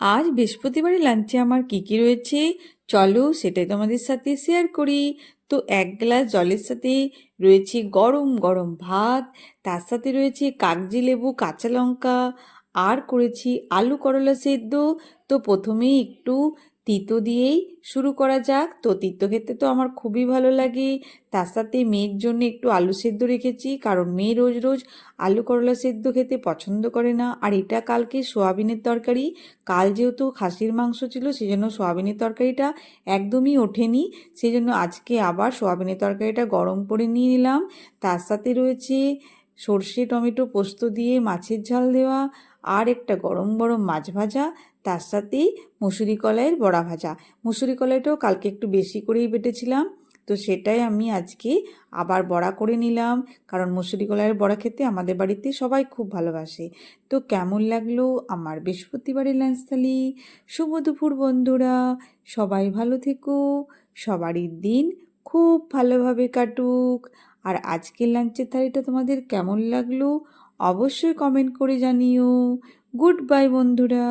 আজ বৃহস্পতিবারের লাঞ্চে আমার কি কি রয়েছে চলো সেটাই তোমাদের সাথে শেয়ার করি। তো এক গ্লাস জলের সাথে রয়েছে গরম গরম ভাত, তার সাথে রয়েছে কাগজি লেবু, কাঁচা লঙ্কা, আর করেছি আলু করলা সেদ্ধ। তো প্রথমেই একটু তিতো দিয়েই শুরু করা যাক। তো তিতো খেতে তো আমার খুবই ভালো লাগে। তার সাথে মেয়ের জন্য একটু আলু সেদ্ধ রেখেছি, কারণ মেয়ে রোজ রোজ আলু করলা সেদ্ধ খেতে পছন্দ করে না। আর এটা কালকে সোয়াবিনের তরকারি। কাল যেহেতু খাসির মাংস ছিল, সেই জন্য সোয়াবিনের তরকারিটা একদমই ওঠেনি, সেই জন্য আজকে আবার সোয়াবিনের তরকারিটা গরম করে নিয়ে নিলাম। তার সাথে রয়েছে সর্ষে টমেটো পোস্ত দিয়ে মাছের ঝাল দেওয়া, আর একটা গরম গরম মাছ ভাজা, তার সাথেই মুসুরি কলাইয়ের বড়া ভাজা। মুসুরি কলাইটাও কালকে একটু বেশি করেই বেটেছিলাম, তো সেটাই আমি আজকে আবার বড়া করে নিলাম, কারণ মুসুরি কলাইয়ের বড়া খেতে আমাদের বাড়িতে সবাই খুব ভালোবাসে। তো কেমন লাগলো আমার বৃহস্পতিবারের লাঞ্চ থালি? শুভ দুপুর বন্ধুরা, সবাই ভালো থেকো, সবারই দিন খুব ভালোভাবে কাটুক। আর আজকের লাঞ্চের থালিটা তোমাদের কেমন লাগলো অবশ্যই কমেন্ট করে জানিও। গুড বাই বন্ধুরা।